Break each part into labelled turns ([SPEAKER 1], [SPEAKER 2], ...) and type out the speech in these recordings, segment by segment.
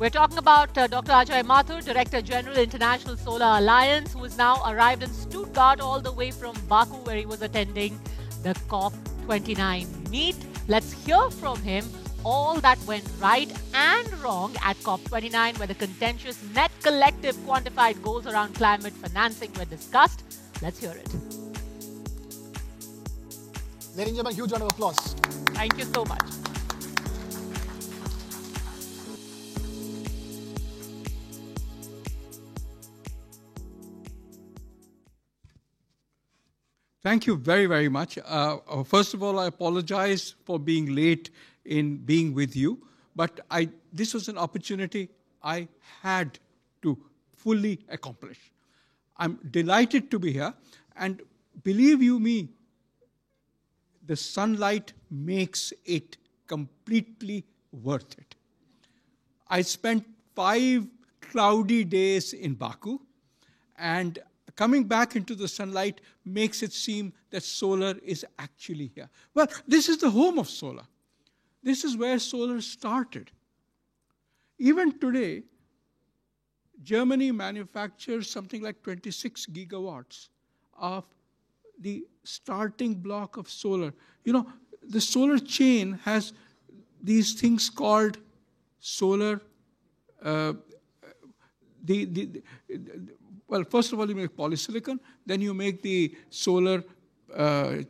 [SPEAKER 1] We're talking about Dr. Ajay Mathur, Director General, International Solar Alliance, who has now arrived in Stuttgart all the way from Baku, where he was attending the COP29 meet. Let's hear from him all that went right and wrong at COP29, where the contentious net collective quantified goals around climate financing were discussed. Let's hear it.
[SPEAKER 2] Ladies and gentlemen, huge round of applause.
[SPEAKER 1] Thank you so much.
[SPEAKER 3] Thank you very, very much. First of all, I apologize for being late in being with you, but this was an opportunity I had to fully accomplish. I'm delighted to be here, and believe you me, the sunlight makes it completely worth it. I spent 5 cloudy days in Baku, and coming back into the sunlight makes it seem that solar is actually here. Well, this is the home of solar. This is where solar started. Even today, Germany manufactures something like 26 gigawatts of the starting block of solar. You know, the solar chain has these things called solar, well, first of all, you make polysilicon, then you make the solar, the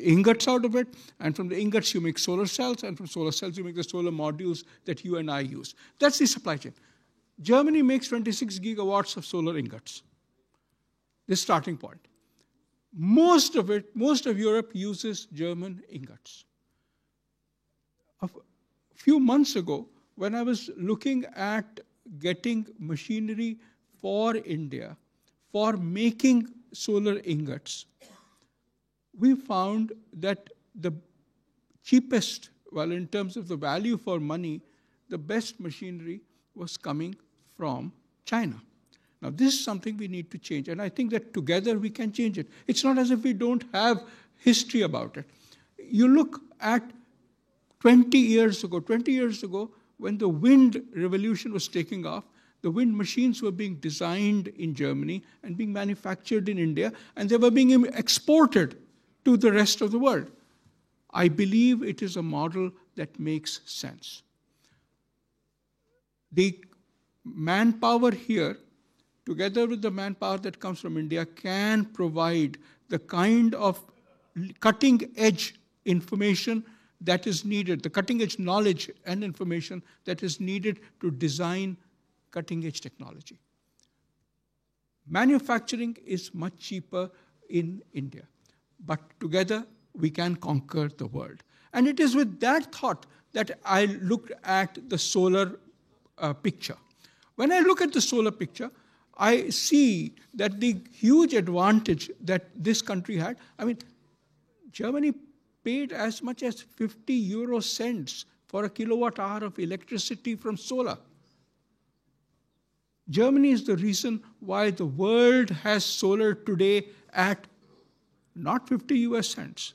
[SPEAKER 3] ingots out of it, and from the ingots you make solar cells, and from solar cells you make the solar modules that you and I use. That's the supply chain. Germany makes 26 gigawatts of solar ingots, the starting point. Most of Europe uses German ingots. A few months ago, when I was looking at getting machinery for India for making solar ingots, we found that the cheapest, well, in terms of the value for money, the best machinery was coming from China. Now, this is something we need to change, and I think that together we can change it. It's not as if we don't have history about it. You look at 20 years ago, when the wind revolution was taking off, the wind machines were being designed in Germany and being manufactured in India, and they were being exported to the rest of the world. I believe it is a model that makes sense. The manpower here, together with the manpower that comes from India, can provide the kind of cutting-edge information that is needed, the cutting-edge knowledge and information that is needed to design cutting-edge technology. Manufacturing is much cheaper in India, but together we can conquer the world. And it is with that thought that I looked at the solar picture. When I look at the solar picture, I see that the huge advantage that this country had, I mean, Germany paid as much as 50 euro cents for a kilowatt hour of electricity from solar. Germany is the reason why the world has solar today at not 50 US cents,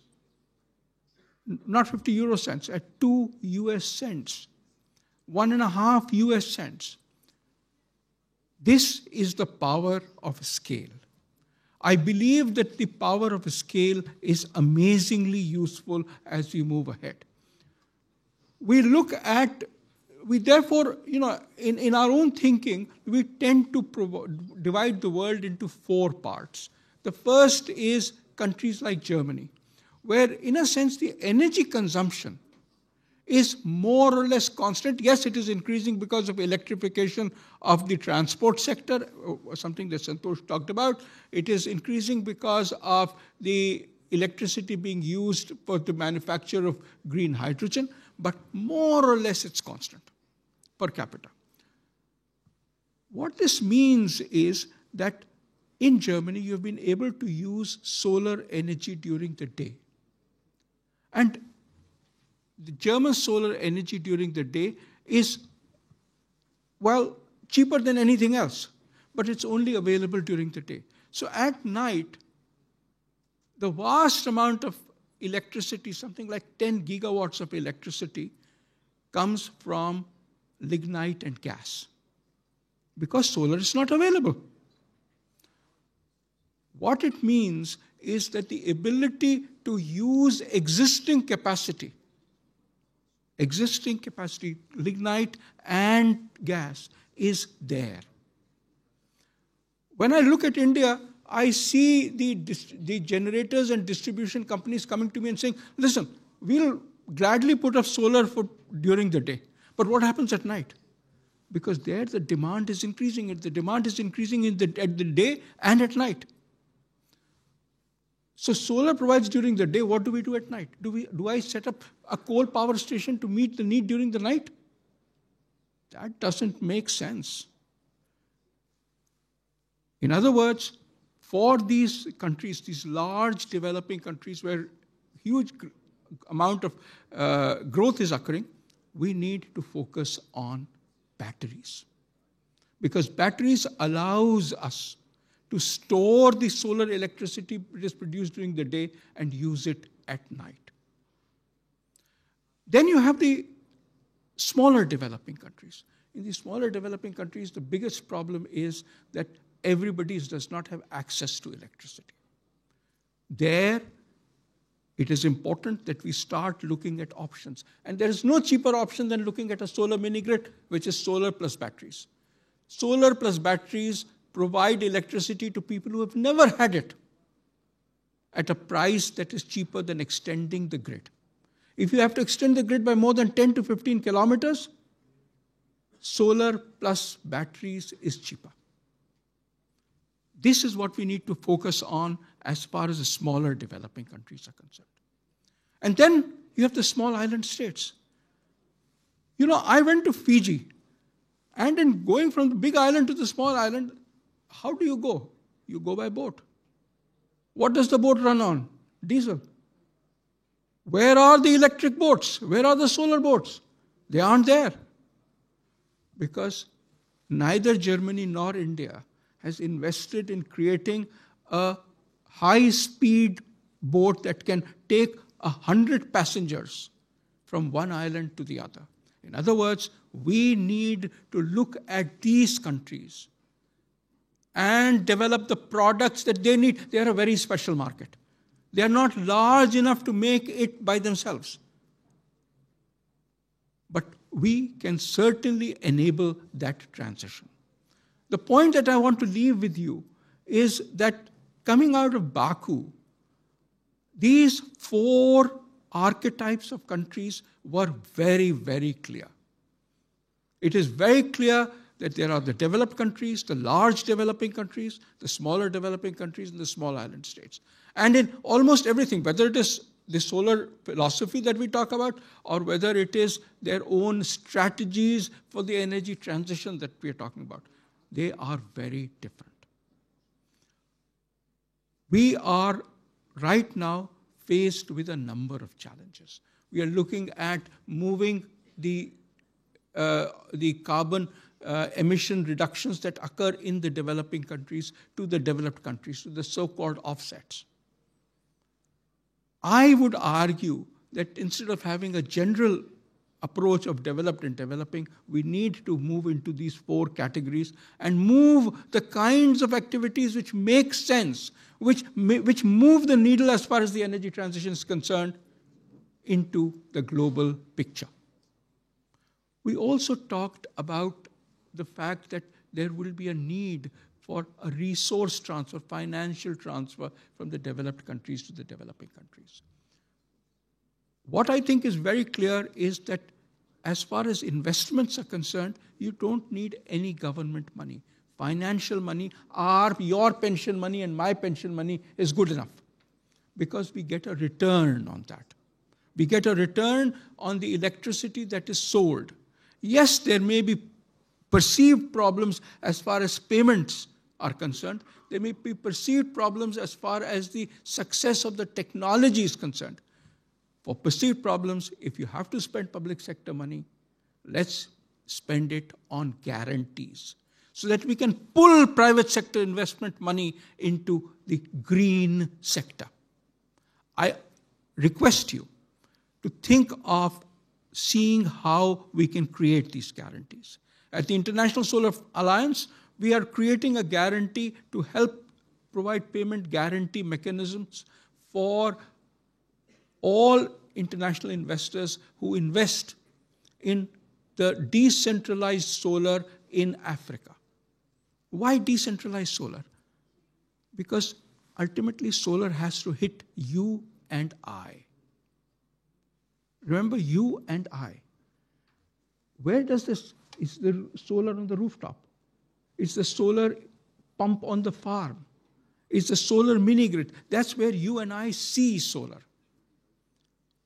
[SPEAKER 3] not 50 euro cents, at 2 US cents, 1.5 US cents. This is the power of scale. I believe that the power of scale is amazingly useful as we move ahead. We therefore, you know, in our own thinking, we tend to divide the world into 4 parts. The first is countries like Germany, where, in a sense, the energy consumption is more or less constant. Yes, it is increasing because of electrification of the transport sector, something that Santosh talked about. It is increasing because of the electricity being used for the manufacture of green hydrogen, but more or less it's constant per capita. What this means is that in Germany, you've been able to use solar energy during the day. And the German solar energy during the day is, well, cheaper than anything else, but it's only available during the day. So at night, the vast amount of electricity, something like 10 gigawatts of electricity, comes from lignite and gas because solar is not available. What it means is that the ability to use existing capacity, lignite and gas, is there. When I look at India, I see the generators and distribution companies coming to me and saying, listen, we'll gladly put up solar during the day. But what happens at night? Because there the demand is increasing. The demand is increasing at the day and at night. So solar provides during the day. What do we do at night? Do I set up a coal power station to meet the need during the night? That doesn't make sense. In other words, for these countries, these large developing countries where huge amount of growth is occurring, we need to focus on batteries. Because batteries allows us to store the solar electricity that is produced during the day and use it at night. Then you have the smaller developing countries. In the smaller developing countries, the biggest problem is that everybody does not have access to electricity. There, it is important that we start looking at options. And there is no cheaper option than looking at a solar mini-grid, which is solar plus batteries. Solar plus batteries provide electricity to people who have never had it at a price that is cheaper than extending the grid. If you have to extend the grid by more than 10 to 15 kilometers, solar plus batteries is cheaper. This is what we need to focus on as far as the smaller developing countries are concerned. And then you have the small island states. You know, I went to Fiji, and in going from the big island to the small island, how do you go? You go by boat. What does the boat run on? Diesel. Where are the electric boats? Where are the solar boats? They aren't there. Because neither Germany nor India has invested in creating a high-speed boat that can take 100 passengers from one island to the other. In other words, we need to look at these countries and develop the products that they need. They are a very special market. They are not large enough to make it by themselves. But we can certainly enable that transition. The point that I want to leave with you is that coming out of Baku, these 4 archetypes of countries were very, very clear. It is very clear that there are the developed countries, the large developing countries, the smaller developing countries, and the small island states. And in almost everything, whether it is the solar philosophy that we talk about, or whether it is their own strategies for the energy transition that we are talking about, they are very different. We are right now faced with a number of challenges. We are looking at moving the carbon emission reductions that occur in the developing countries to the developed countries, to the so-called offsets. I would argue that instead of having a general approach of developed and developing, we need to move into these 4 categories and move the kinds of activities which make sense, which move the needle as far as the energy transition is concerned into the global picture. We also talked about the fact that there will be a need for a resource transfer, financial transfer from the developed countries to the developing countries. What I think is very clear is that as far as investments are concerned, you don't need any government money. Financial money, your pension money and my pension money is good enough because we get a return on that. We get a return on the electricity that is sold. Yes, there may be perceived problems as far as payments are concerned. There may be perceived problems as far as the success of the technology is concerned. For perceived problems, if you have to spend public sector money, let's spend it on guarantees so that we can pull private sector investment money into the green sector. I request you to think of seeing how we can create these guarantees. At the International Solar Alliance, we are creating a guarantee to help provide payment guarantee mechanisms for all international investors who invest in the decentralized solar in Africa. Why decentralized solar? Because ultimately solar has to hit you and I. Remember, you and I. Where does this, is the solar on the rooftop? It's the solar pump on the farm. It's the solar mini grid. That's where you and I see solar.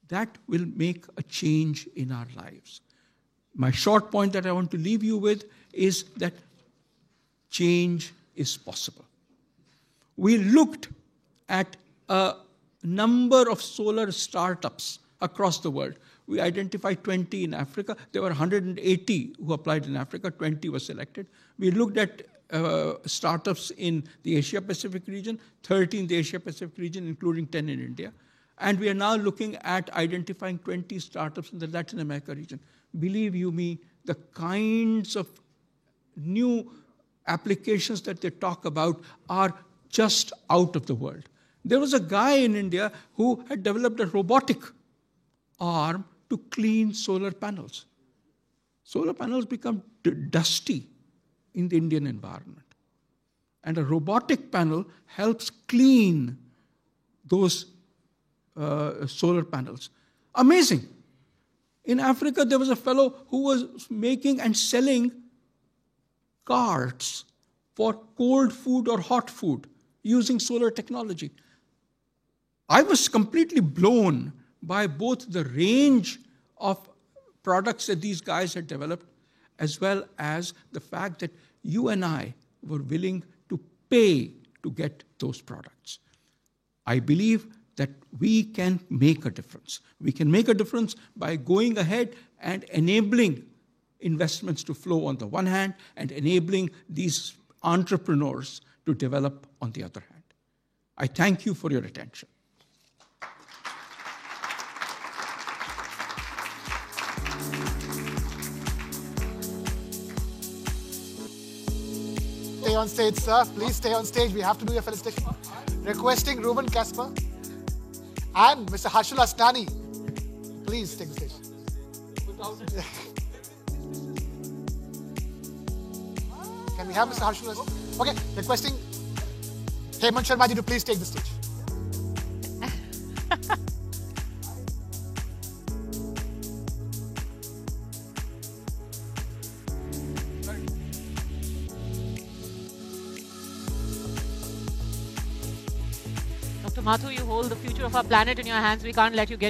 [SPEAKER 3] That will make a change in our lives. My short point that I want to leave you with is that change is possible. We looked at a number of solar startups across the world. We identified 20 in Africa. There were 180 who applied in Africa. 20 were selected. We looked at startups in the Asia-Pacific region, 30 in the Asia-Pacific region, including 10 in India. And we are now looking at identifying 20 startups in the Latin America region. Believe you me, the kinds of new applications that they talk about are just out of the world. There was a guy in India who had developed a robotic arm to clean solar panels. Solar panels become dusty in the Indian environment. And a robotic panel helps clean those solar panels. Amazing. In Africa, there was a fellow who was making and selling carts for cold food or hot food using solar technology. I was completely blown by both the range of products that these guys had developed, as well as the fact that you and I were willing to pay to get those products. I believe that we can make a difference. We can make a difference by going ahead and enabling investments to flow on the one hand and enabling these entrepreneurs to develop on the other hand. I thank you for your attention.
[SPEAKER 2] Stay on stage, sir. Please stay on stage. We have to do your felicitation. Requesting Ruben Kasper and Mr. Harshul Asnani. Please take the stage. Can we have Mr. Harshul Asnani? Okay, requesting Hemant Sharma ji to please take the stage.
[SPEAKER 1] Dr. Mathur, you hold the future of our planet in your hands. We can't let you get